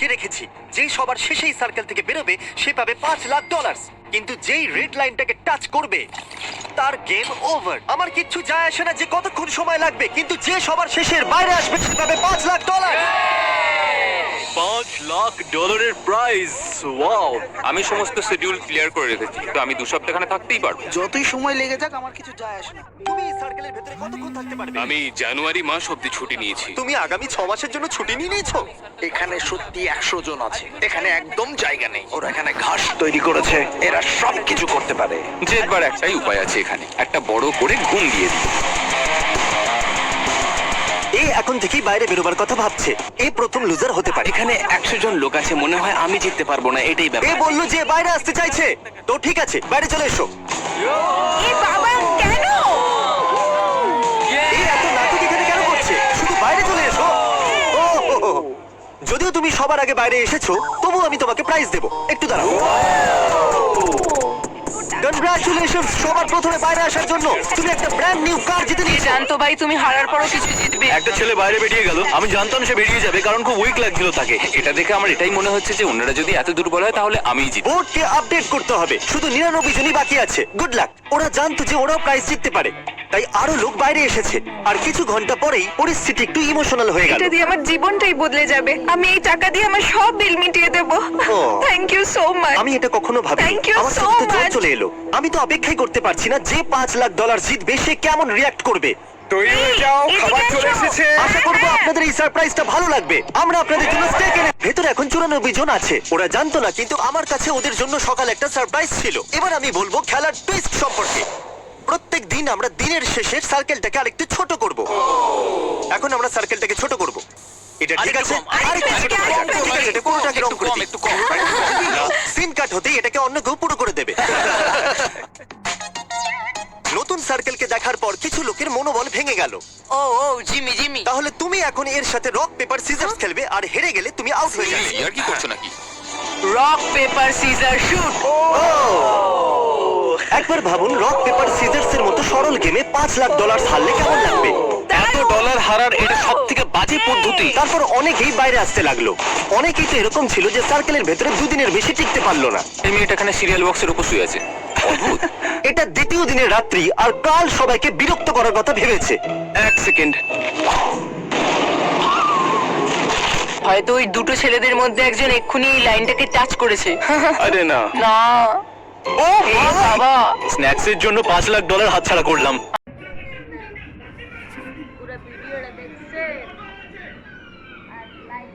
লিখে রেখেছি, যেই সবার শেষেই সার্কেল থেকে বেরোবে সে পাবে $5,00,000। কিন্তু যেই রেড লাইনটাকে টাচ করবে তার গেম ওভার। আমার কিচ্ছু যায় আসে না যে কতক্ষণ সময় লাগবে, কিন্তু যে সবার শেষের বাইরে আসবে সে পাবে $5,00,000। $5,00,000 প্রাইজ। ওয়াও! আমি সমস্ত শিডিউল ক্লিয়ার করে রেখেছি, তো আমি 2 সপ্তাহ এখানে থাকতেই পারবো। যতই সময় লেগে যাক আমার কিছু যায় আসে না। তুমি এই সার্কেলের ভেতরে কতক্ষণ থাকতে পারবে? আমি জানুয়ারি মাস অব্দি ছুটি নিয়েছি। তুমি আগামী 6 মাসের জন্য ছুটি নিয়ে নিয়েছো? এখানে সত্যি 100 জন আছে, এখানে একদম জায়গা নেই। ওরা এখানে ঘাস তৈরি করেছে, এরা সব কিছু করতে পারে। জেতবার একটাই উপায় আছে, এখানে একটা বড় করে ঘুম দিয়ে দিই। এ এখন থেকেই বাইরে বেরোবার কথা ভাবছে। এ প্রথম লুজার হতে পারে। এখানে 100 জন লোক আছে, মনে হয় আমি জিততে পারবো না, এটাই এ ব্যাপার। বললো যে বাইরে আসতে চাইছে, তো ঠিক আছে বাইরে চলে এসো। এ বাবা, কেন? এ এত নাটক এখানে কেন করছে? শুধু বাইরে চলে এসো। ও হো হো। যদিও তুমি সবার আগে বাইরে এসেছো, তবু আমি তোমাকে প্রাইজ দেবো। একটু দাঁড়াও। কনগ্রাচুলেশনস সবার প্রথমে বাইরে আসার জন্য। তুমি একটা ব্র্যান্ড নিউ কার জিতে নিয়েছো। জানতো ভাই, তুমি হারার পরও কিছু জিতবে। একটা ছেলে বাইরে বেরিয়ে গেল, আমি জানতাম সে বেরিয়ে যাবে কারণ খুব উইক লাগছিল তাকে। এটা দেখে আমার এটাই মনে হচ্ছে যে অন্যরা যদি এত দুর্বল হয় তাহলে আমিই জিতবো। বোর্ডকে আপডেট করতে হবে, শুধু 99 জনই বাকি আছে। Good luck. ওরা জানতো যে ওরাও প্রাইজ জিততে পারে, তাই আরো লোক বাইরে এসেছে। আর কিছু ঘন্টা পরেই পরিস্থিতি একটু ইমোশনাল হয়ে গেল। এটা দিয়ে আমার জীবনটাই বদলে যাবে। আমি এই টাকা দিয়ে আমার সব বিল মিটিয়ে দেবো। ও। Thank you so much. আমি এটা কখনো ভাবিনি। Thank you আমার so চোখে জল much. চলে এলো। আমি তো অপেক্ষাই করতে পারছি না যে $5,00,000 জিতবে সে কেমন রিয়াক্ট করবে। তৈরি হয়ে যাও, খাবার চলে এসেছে। আশা করবো আপনাদের এই সারপ্রাইজটা ভালো লাগবে। আমরা আপনাদের জন্য স্টেক এনে ভেতরে এখন 94 জন আছে। ওরা জানতো না, কিন্তু আমার কাছে ওদের জন্য সকালে একটা সারপ্রাইজ ছিল। এবার আমি বলবো খেলার টুইস্ট সম্পর্কে। প্রত্যেক দিন আমরা দিনের শেষে সার্কেলটাকে আরেকটু ছোট করব। এখন আমরা সার্কেলটাকে ছোট করব। এটা ঠিক আছে? আরেকটু ছোট করা যাক। ঠিক আছে, এটা পুরোটাকে রং করে দিই। সিন কাট হতেই এটাকে অন্য কেউ পুরো করে দেবে। নতুন সার্কেলকে দেখার পর কিছু লোকের মনোবল ভেঙে গেল। ও জিমি। তাহলে তুমি এখন এর সাথে রক পেপার সিজার্স খেলবে, আর হেরে গেলে তুমি আউট হয়ে যাবে। আর কি করছো নাকি? Rock paper scissor shoot. একবার ভাবুন, রক পেপার সিজার্স এর মতো সরল গেমে $5,00,000 হারলে কেমন লাগবে। এত ডলার হারার এটা সবথেকে বাজে পদ্ধতি। তারপর অনেকেই বাইরে আসতে লাগলো। অনেকেই তো এরকম ছিল যে সার্কেলের ভেতরে 2 দিনের বেশি টিকতে পারলো না। এই মেয়েটা এখানে সিরিয়াল বক্সের উপর শুয়ে আছে। অদ্ভুত। এটা দ্বিতীয় দিনের রাত্রি, আর কাল সবাইকে বিরক্ত করার কথা ভেবেছে। 1 সেকেন্ড। হয়তো ওই দুটো ছেলেদের মধ্যে একজন এক্ষুনি এই লাইনটাকে টাচ করেছে। আরে না, না। ও এই বাবা। স্ন্যাক্সের জন্য $5,00,000 হাতছাড়া করলাম। পুরো ভিডিওটা দেখছে আর লাইক